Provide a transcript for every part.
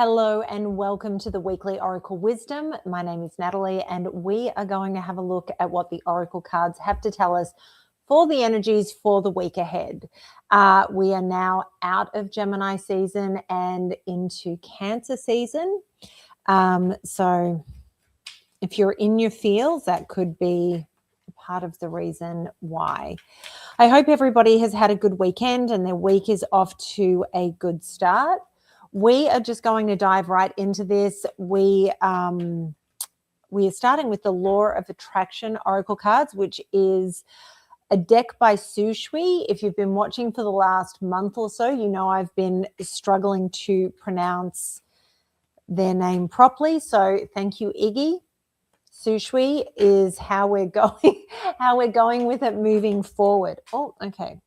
Hello and welcome to the weekly Oracle Wisdom. My name is Natalie and we are going to have a look at what the Oracle cards have to tell us for the energies for the week ahead. We are now out of Gemini season and into Cancer season. So if you're in your fields, that could be part of the reason why. I hope everybody has had a good weekend and their week is off to a good start. We are just going to dive right into this. We are starting with the Law of Attraction Oracle cards, which is a deck by Sishui. If you've been watching for the last month or so, you know I've been struggling to pronounce their name properly. So thank you, Iggy. Sishui is how we're going with it moving forward. Oh, okay.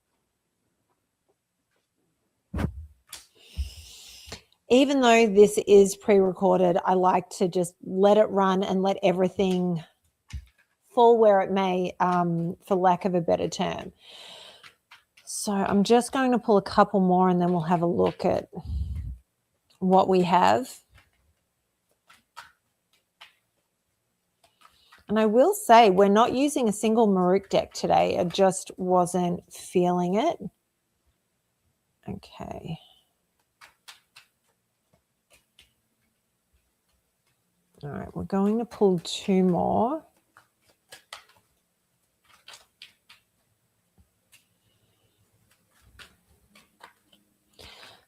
Even though this is pre-recorded, I like to just let it run and let everything fall where it may, for lack of a better term. So I'm just going to pull a couple more and then we'll have a look at what we have. And I will say we're not using a single Maruk deck today. I just wasn't feeling it. Okay. All right, we're going to pull two more.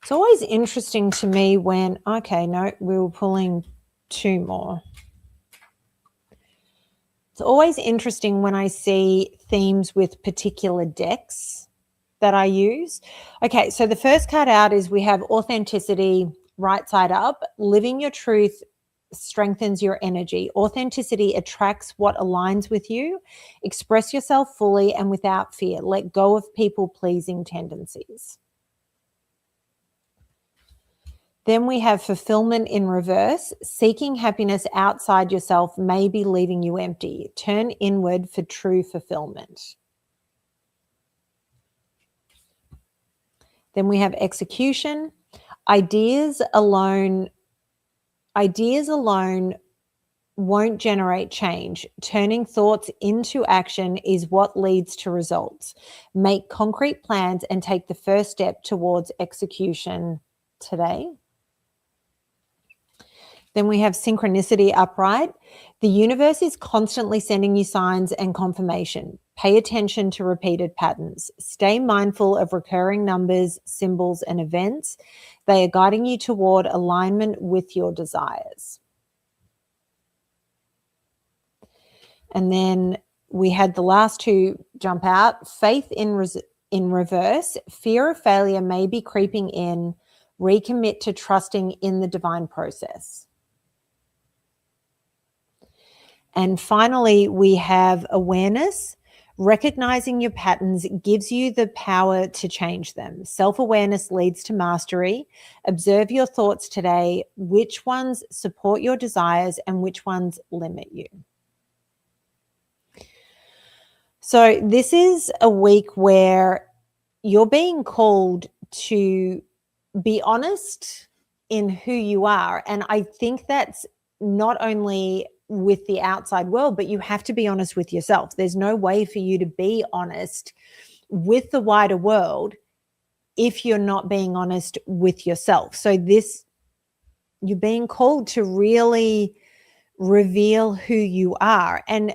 It's always interesting to me when, okay, no, we were pulling two more. It's always interesting when I see themes with particular decks that I use. Okay, so the first card out is we have Authenticity, right side up. Living your truth strengthens your energy. Authenticity attracts what aligns with you. Express yourself fully and without fear. Let go of people-pleasing tendencies. Then we have Fulfillment in reverse. Seeking happiness outside yourself may be leaving you empty. Turn inward for true fulfillment. Then we have Execution. Ideas alone won't generate change. Turning thoughts into action is what leads to results. Make concrete plans and take the first step towards execution today. Then we have Synchronicity upright. The universe is constantly sending you signs and confirmation. Pay attention to repeated patterns. Stay mindful of recurring numbers, symbols, and events. They are guiding you toward alignment with your desires. And then we had the last two jump out. Faith in reverse. Fear of failure may be creeping in. Recommit to trusting in the divine process. And finally, we have Awareness. Recognizing your patterns gives you the power to change them. Self-awareness leads to mastery. Observe your thoughts today. Which ones support your desires and which ones limit you? So this is a week where you're being called to be honest in who you are. And I think that's not only with the outside world, but you have to be honest with yourself. There's no way for you to be honest with the wider world if you're not being honest with yourself. So you're being called to really reveal who you are. And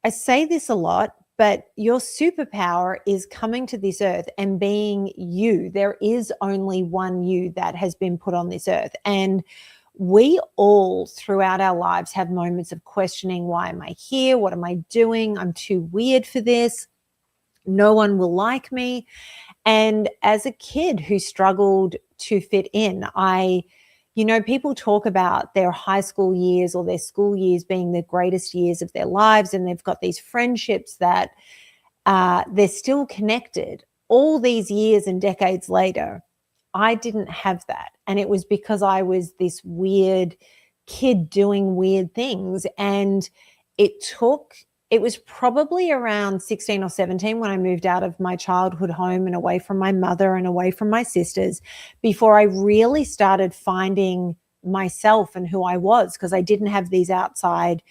I say this a lot, but your superpower is coming to this earth and being you. There is only one you that has been put on this earth. And we all throughout our lives have moments of questioning, why am I here? What am I doing? I'm too weird for this. No one will like me. And as a kid who struggled to fit in, people talk about their high school years or their school years being the greatest years of their lives. And they've got these friendships that they're still connected all these years and decades later. I didn't have that. And it was because I was this weird kid doing weird things. And it took it was probably around 16 or 17 when I moved out of my childhood home and away from my mother and away from my sisters before I really started finding myself and who I was, because I didn't have these outside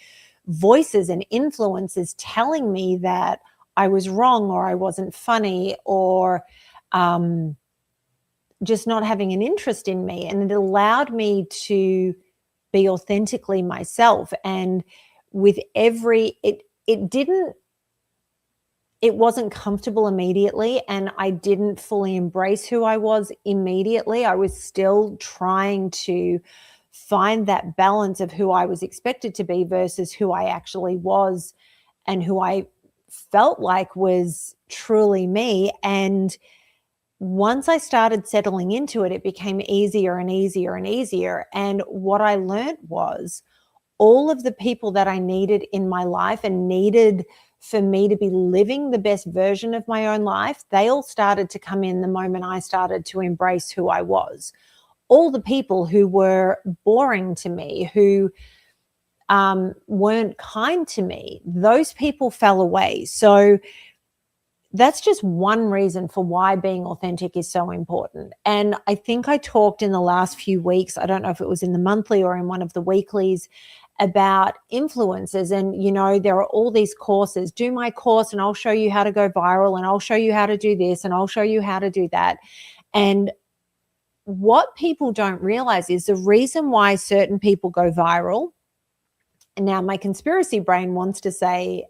voices and influences telling me that I was wrong or I wasn't funny or just not having an interest in me. And it allowed me to be authentically myself. And with it wasn't comfortable immediately, and I didn't fully embrace who I was immediately. I was still trying to find that balance of who I was expected to be versus who I actually was and who I felt like was truly me. And once I started settling into it, it became easier and easier and easier. And what I learned was all of the people that I needed in my life and needed for me to be living the best version of my own life, they all started to come in the moment I started to embrace who I was. All the people who were boring to me, who weren't kind to me, those people fell away. So that's just one reason for why being authentic is so important. And I think I talked in the last few weeks, I don't know if it was in the monthly or in one of the weeklies, about influencers. And, you know, there are all these courses. Do my course and I'll show you how to go viral, and I'll show you how to do this, and I'll show you how to do that. And what people don't realize is the reason why certain people go viral. And now my conspiracy brain wants to say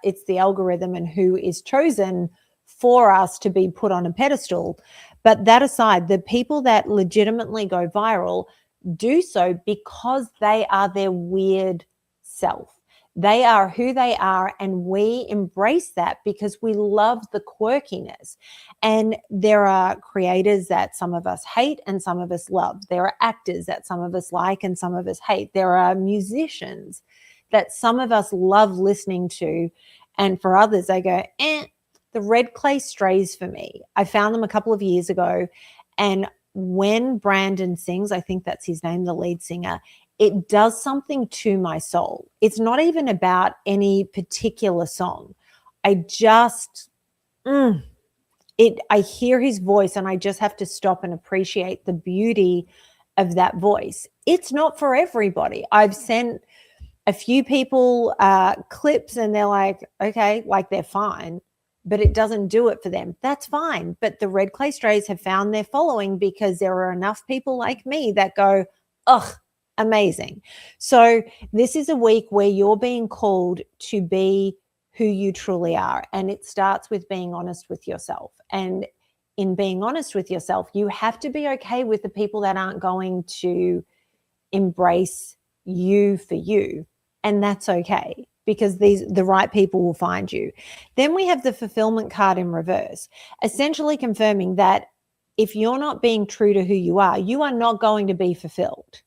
it's the algorithm and who is chosen for us to be put on a pedestal. But that aside, the people that legitimately go viral do so because they are their weird self. They are who they are, and we embrace that because we love the quirkiness. And there are creators that some of us hate and some of us love. There are actors that some of us like and some of us hate. There are musicians that some of us love listening to, and for others, they go, the red clay strays for me. I found them a couple of years ago, and when Brandon sings, I think that's his name, the lead singer, it does something to my soul. It's not even about any particular song. I just, I hear his voice and I just have to stop and appreciate the beauty of that voice. It's not for everybody. I've sent a few people clips and they're like, okay, like they're fine, but it doesn't do it for them. That's fine. But the Red Clay Strays have found their following because there are enough people like me that go, ugh, amazing. So this is a week where you're being called to be who you truly are. And it starts with being honest with yourself. And in being honest with yourself, you have to be okay with the people that aren't going to embrace you for you. And that's okay, because the right people will find you. Then we have the fulfillment card in reverse, essentially confirming that if you're not being true to who you are not going to be fulfilled,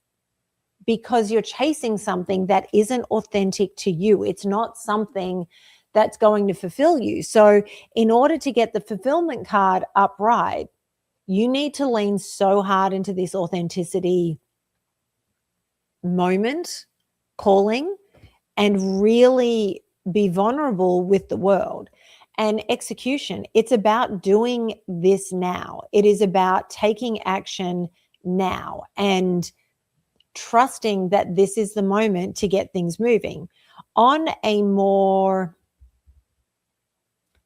because you're chasing something that isn't authentic to you. It's not something that's going to fulfill you. So in order to get the fulfillment card upright, you need to lean so hard into this authenticity moment, calling, and really be vulnerable with the world. And execution, it's about doing this now. It is about taking action now and trusting that this is the moment to get things moving. On a more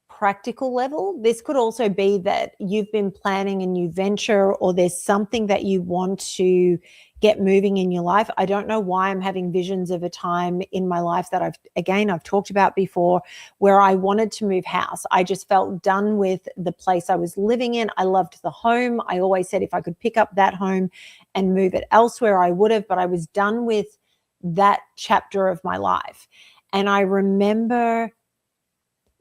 practical level, this could also be that you've been planning a new venture, or there's something that you want to get moving in your life. I don't know why I'm having visions of a time in my life that I've talked about before, where I wanted to move house. I just felt done with the place I was living in. I loved the home. I always said if I could pick up that home and move it elsewhere, I would have, but I was done with that chapter of my life. And I remember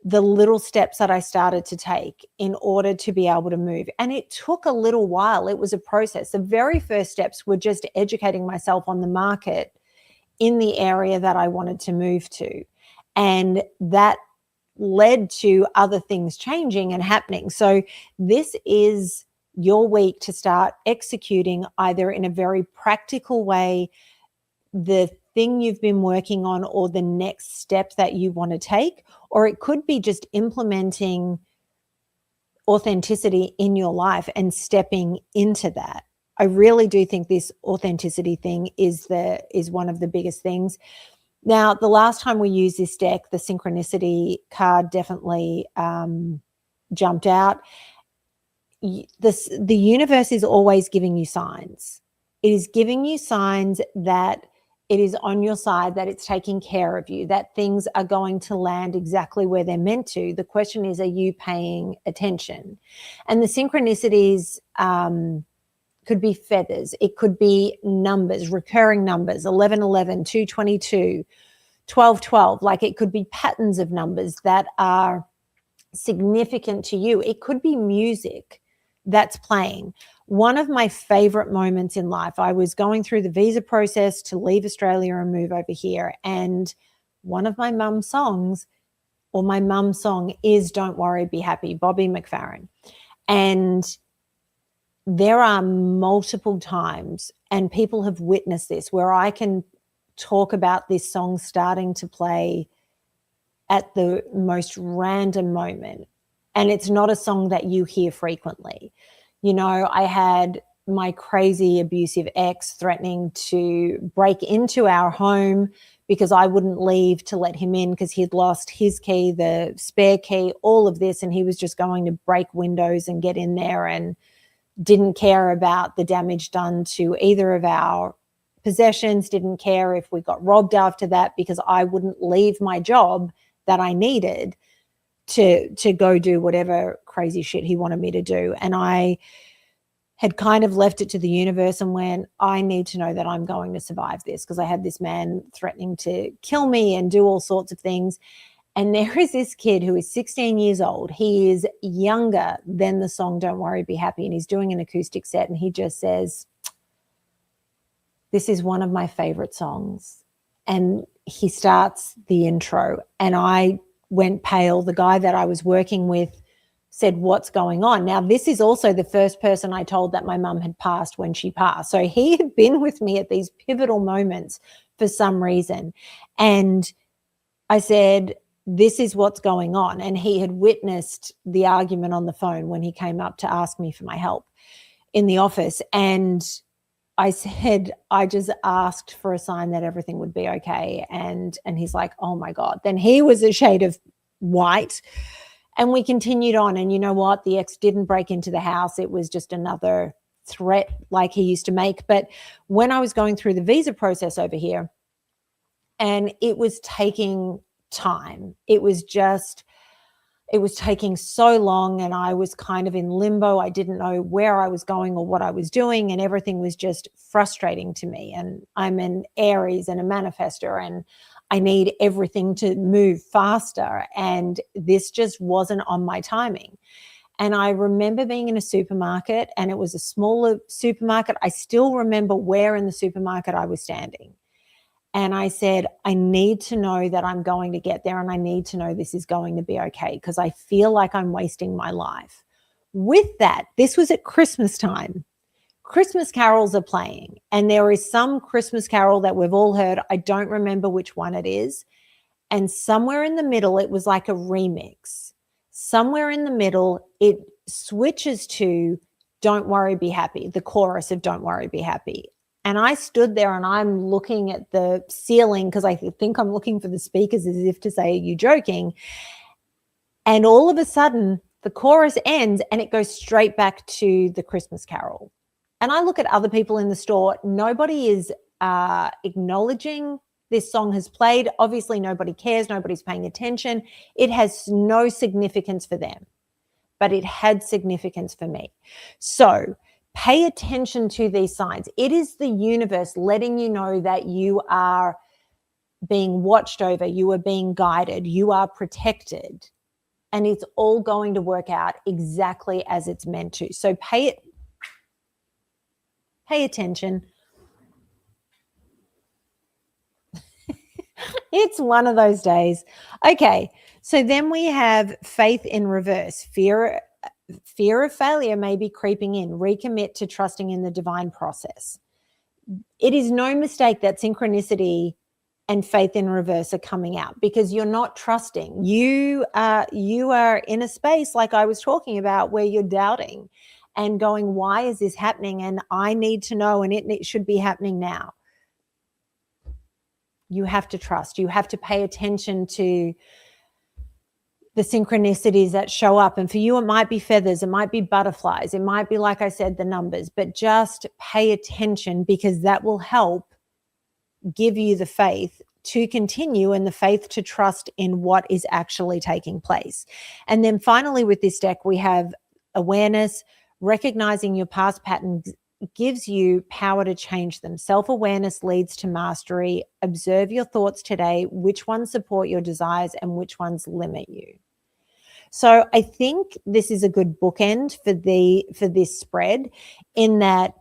the little steps that I started to take in order to be able to move. And it took a little while. It was a process. The very first steps were just educating myself on the market in the area that I wanted to move to. And that led to other things changing and happening. So this is your week to start executing, either in a very practical way, the thing you've been working on or the next step that you want to take, or it could be just implementing authenticity in your life and stepping into that. I really do think this authenticity thing is one of the biggest things. Now, the last time we used this deck, the synchronicity card definitely jumped out. The universe is always giving you signs. It is giving you signs that it is on your side, that it's taking care of you, that things are going to land exactly where they're meant to. The question is, are you paying attention? And the synchronicities could be feathers. It could be numbers, recurring numbers, 1111, 222, 1212. Like, it could be patterns of numbers that are significant to you. It could be music that's playing. One of my favorite moments in life, I was going through the visa process to leave Australia and move over here. And one of my mum's songs, or my mum's song, is Don't Worry, Be Happy, Bobby McFerrin. And there are multiple times, and people have witnessed this, where I can talk about this song starting to play at the most random moment. And it's not a song that you hear frequently. You know, I had my crazy abusive ex threatening to break into our home because I wouldn't leave to let him in because he'd lost his key, the spare key, all of this. And he was just going to break windows and get in there, and didn't care about the damage done to either of our possessions, didn't care if we got robbed after that, because I wouldn't leave my job that I needed to go do whatever crazy shit he wanted me to do. And I had kind of left it to the universe and went, I need to know that I'm going to survive this, because I had this man threatening to kill me and do all sorts of things. And there is this kid who is 16 years old. He is younger than the song Don't Worry, Be Happy, and he's doing an acoustic set, and he just says, this is one of my favorite songs. And he starts the intro, and I went pale. The guy that I was working with said, what's going on? Now, this is also the first person I told that my mum had passed when she passed. So he had been with me at these pivotal moments for some reason. And I said, this is what's going on. And he had witnessed the argument on the phone when he came up to ask me for my help in the office. And I said, I just asked for a sign that everything would be okay. And he's like, oh my God. Then he was a shade of white, and we continued on. And you know what? The ex didn't break into the house. It was just another threat like he used to make. But when I was going through the visa process over here, and it was taking time, it was taking so long, and I was kind of in limbo. I didn't know where I was going or what I was doing, and everything was just frustrating to me. And I'm an Aries and a manifester, and I need everything to move faster, and this just wasn't on my timing. And I remember being in a supermarket, and it was a smaller supermarket. I still remember where in the supermarket I was standing. And I said, I need to know that I'm going to get there, and I need to know this is going to be okay, because I feel like I'm wasting my life. With that, this was at Christmas time. Christmas carols are playing, and there is some Christmas carol that we've all heard. I don't remember which one it is. And somewhere in the middle, it was like a remix. Somewhere in the middle, it switches to Don't Worry, Be Happy, the chorus of Don't Worry, Be Happy. And I stood there and I'm looking at the ceiling, because I think I'm looking for the speakers as if to say, are you joking? And all of a sudden, the chorus ends and it goes straight back to the Christmas carol. And I look at other people in the store. Nobody is acknowledging this song has played. Obviously, nobody cares. Nobody's paying attention. It has no significance for them, but it had significance for me. So pay attention to these signs. It is the universe letting you know that you are being watched over, you are being guided, you are protected, and it's all going to work out exactly as it's meant to. So pay attention. It's one of those days. Okay, so then we have faith in reverse. Fear of failure may be creeping in. Recommit to trusting in the divine process. It is no mistake that synchronicity and faith in reverse are coming out because you're not trusting. You are in a space like I was talking about where you're doubting and going, why is this happening? And I need to know, and it should be happening now. You have to trust. You have to pay attention to the synchronicities that show up. And for you, it might be feathers, it might be butterflies, it might be, like I said, the numbers, but just pay attention because that will help give you the faith to continue and the faith to trust in what is actually taking place. And then finally with this deck, we have awareness. Recognizing your past patterns gives you power to change them. Self-awareness leads to mastery. Observe your thoughts today, which ones support your desires and which ones limit you. So I think this is a good bookend for this spread, in that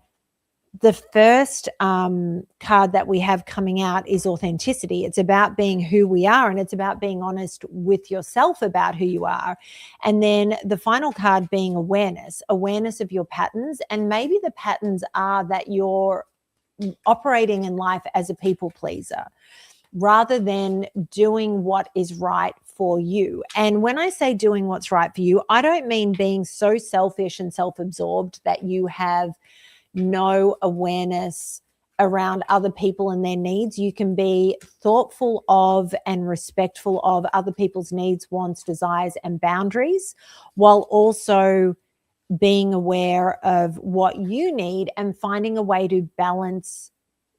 the first card that we have coming out is authenticity. It's about being who we are, and it's about being honest with yourself about who you are. And then the final card being awareness of your patterns. And maybe the patterns are that you're operating in life as a people pleaser rather than doing what is right for you. And when I say doing what's right for you, I don't mean being so selfish and self-absorbed that you have no awareness around other people and their needs. You can be thoughtful of and respectful of other people's needs, wants, desires, and boundaries, while also being aware of what you need and finding a way to balance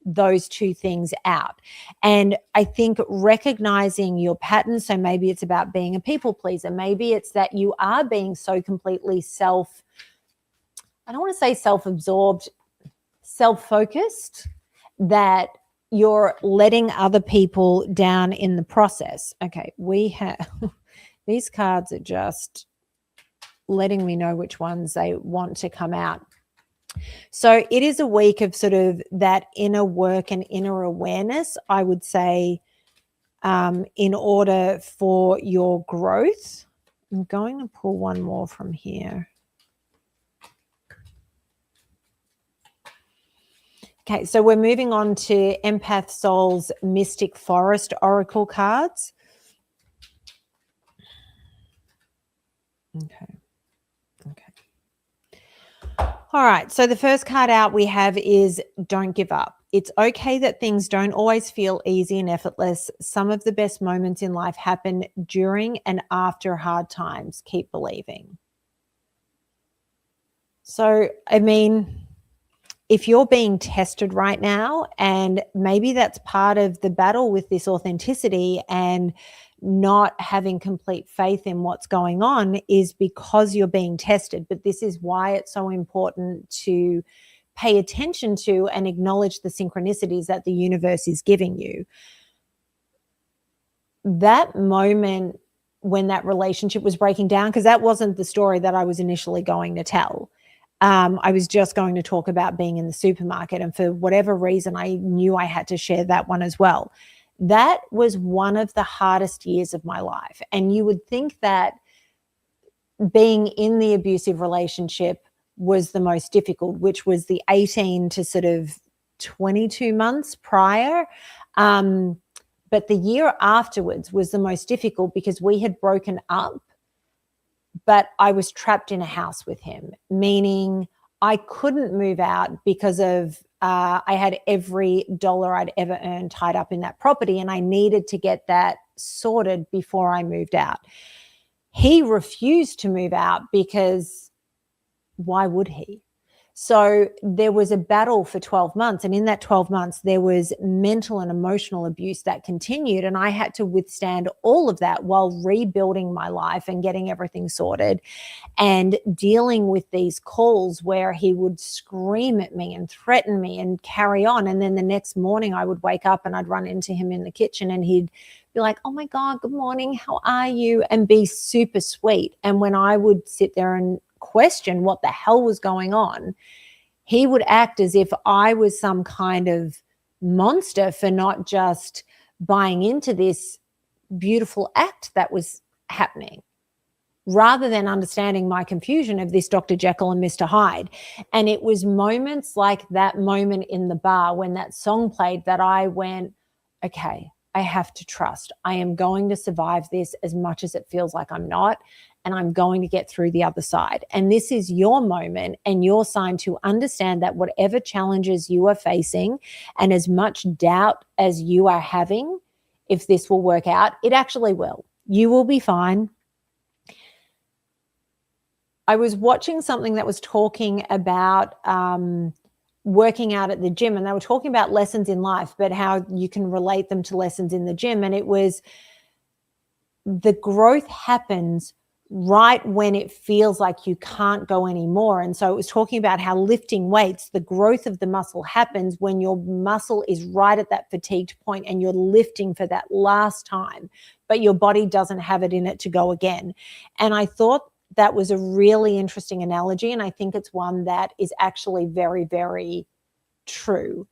those two things out. And I think recognizing your patterns, so maybe it's about being a people pleaser, maybe it's that you are being so completely I don't want to say self-absorbed, self-focused, that you're letting other people down in the process. Okay, we have these cards are just letting me know which ones they want to come out. So it is a week of sort of that inner work and inner awareness, I would say, in order for your growth. I'm going to pull one more from here. Okay, so we're moving on to EmpathSoul's Mystic Forest Oracle cards. Okay. All right, so the first card out we have is Don't Give Up. It's okay that things don't always feel easy and effortless. Some of the best moments in life happen during and after hard times. Keep believing. So, I mean, if you're being tested right now, and maybe that's part of the battle with this authenticity and not having complete faith in what's going on, is because you're being tested. But this is why it's so important to pay attention to and acknowledge the synchronicities that the universe is giving you. That moment when that relationship was breaking down, because that wasn't the story that I was initially going to tell. I was just going to talk about being in the supermarket, and for whatever reason, I knew I had to share that one as well. That was one of the hardest years of my life. And you would think that being in the abusive relationship was the most difficult, which was the 18 to sort of 22 months prior. But the year afterwards was the most difficult because we had broken up, but I was trapped in a house with him, meaning I couldn't move out because of I had every dollar I'd ever earned tied up in that property, and I needed to get that sorted before I moved out. He refused to move out because why would he? So there was a battle for 12 months. And in that 12 months, there was mental and emotional abuse that continued. And I had to withstand all of that while rebuilding my life and getting everything sorted and dealing with these calls where he would scream at me and threaten me and carry on. And then the next morning I would wake up and I'd run into him in the kitchen and he'd be like, "Oh my God, good morning. How are you?" And be super sweet. And when I would sit there and question what the hell was going on, he would act as if I was some kind of monster for not just buying into this beautiful act that was happening, rather than understanding my confusion of this Dr. Jekyll and Mr. Hyde. And it was moments like that moment in the bar when that song played that I went, okay, I have to trust. I am going to survive this as much as it feels like I'm not, and I'm going to get through the other side. And this is your moment and your sign to understand that whatever challenges you are facing and as much doubt as you are having, if this will work out, it actually will. You will be fine. I was watching something that was talking about working out at the gym, and they were talking about lessons in life, but how you can relate them to lessons in the gym. And it was the growth happens right when it feels like you can't go anymore. And so it was talking about how lifting weights, the growth of the muscle happens when your muscle is right at that fatigued point and you're lifting for that last time, but your body doesn't have it in it to go again. And I thought that was a really interesting analogy. And I think it's one that is actually very, very true.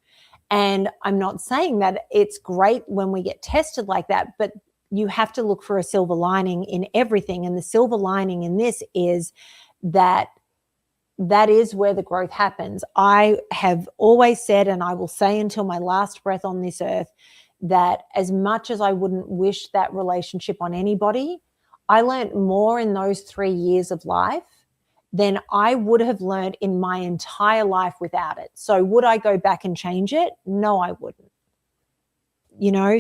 And I'm not saying that it's great when we get tested like that, but you have to look for a silver lining in everything. And the silver lining in this is that is where the growth happens. I have always said, and I will say until my last breath on this earth, that as much as I wouldn't wish that relationship on anybody, I learned more in those 3 years of life than I would have learned in my entire life without it. So would I go back and change it? No, I wouldn't.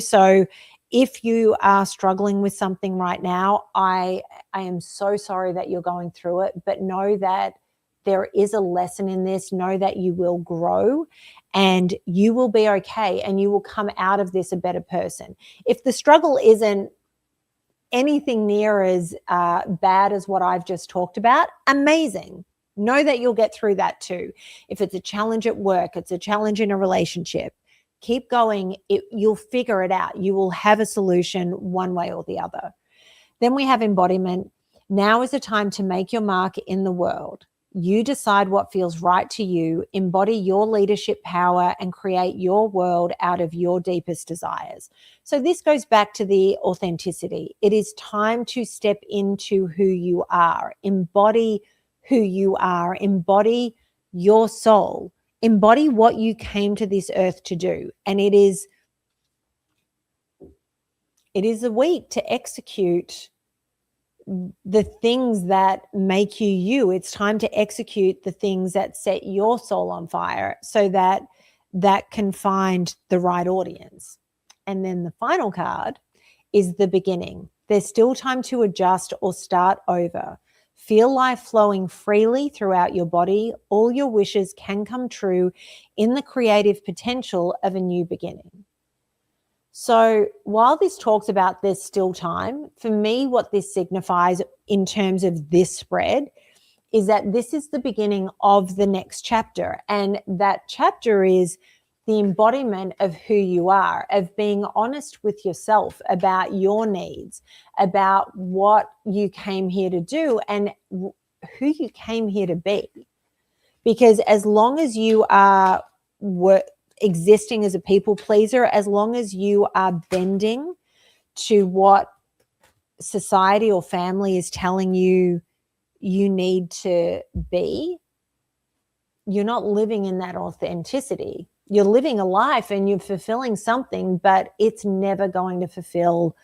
So if you are struggling with something right now, I am so sorry that you're going through it, but know that there is a lesson in this. Know that you will grow and you will be okay, and you will come out of this a better person. If the struggle isn't anything near as bad as what I've just talked about, amazing. Know that you'll get through that too. If it's a challenge at work, it's a challenge in a relationship, keep going. You'll figure it out. You will have a solution one way or the other. Then we have embodiment. Now is the time to make your mark in the world. You decide what feels right to you, embody your leadership power, and create your world out of your deepest desires. So this goes back to the authenticity. It is time to step into who you are, embody who you are, embody your soul, embody what you came to this earth to do. And it is a week to execute the things that make you you. It's time to execute the things that set your soul on fire so that can find the right audience. And then the final card is the beginning. There's still time to adjust or start over. Feel life flowing freely throughout your body. All your wishes can come true in the creative potential of a new beginning. So while this talks about there's still time, for me, what this signifies in terms of this spread is that this is the beginning of the next chapter. And that chapter is the embodiment of who you are, of being honest with yourself about your needs, about what you came here to do and who you came here to be. Because as long as you are existing as a people pleaser, as long as you are bending to what society or family is telling you you need to be, you're not living in that authenticity. You're living a life and you're fulfilling something, but it's never going to fulfill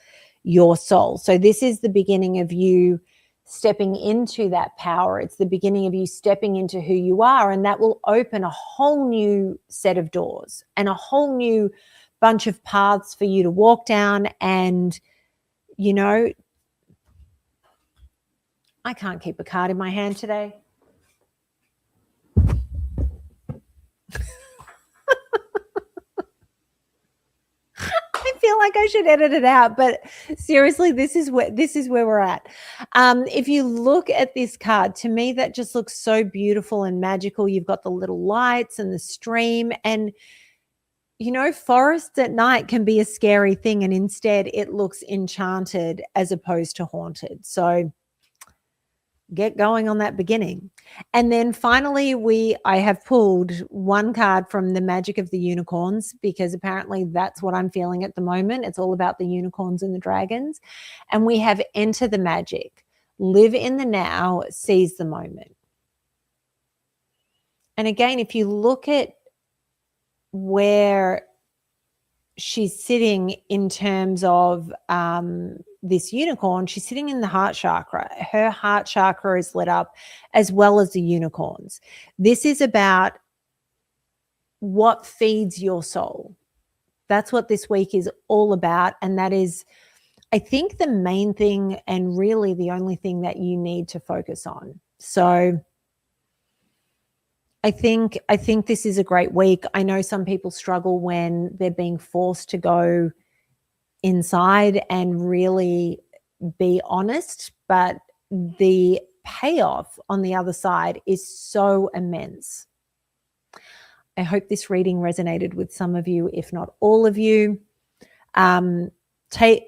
your soul. So this is the beginning of you stepping into that power. It's the beginning of you stepping into who you are, and that will open a whole new set of doors and a whole new bunch of paths for you to walk down. And, I can't keep a card in my hand today. I feel like I should edit it out, but seriously, this is where we're at. If you look at this card, to me, that just looks so beautiful and magical. You've got the little lights and the stream, and forests at night can be a scary thing, and instead it looks enchanted as opposed to haunted. So get going on that beginning. And then finally, I have pulled one card from the magic of the unicorns, because apparently that's what I'm feeling at the moment. It's all about the unicorns and the dragons. And we have enter the magic, live in the now, seize the moment. And again, if you look at where she's sitting in terms of this unicorn, she's sitting in the heart chakra. Her heart chakra is lit up as well as the unicorns. This is about what feeds your soul. That's what this week is all about. And that is, I think, the main thing and really the only thing that you need to focus on. So I think this is a great week. I know some people struggle when they're being forced to go inside and really be honest, but the payoff on the other side is so immense. I hope this reading resonated with some of you, if not all of you. Take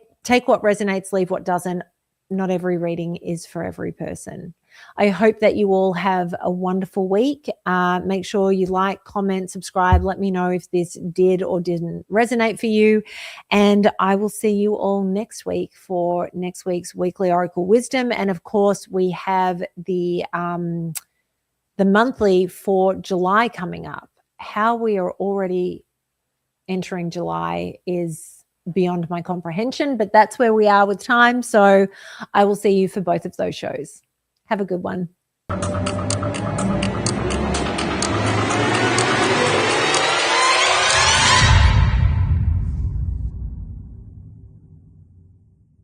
what resonates, leave what doesn't. Not every reading is for every person. I hope that you all have a wonderful week. Make sure you like, comment, subscribe. Let me know if this did or didn't resonate for you. And I will see you all next week for next week's weekly Oracle Wisdom. And of course, we have the monthly for July coming up. How we are already entering July is beyond my comprehension, but that's where we are with time. So I will see you for both of those shows. Have a good one.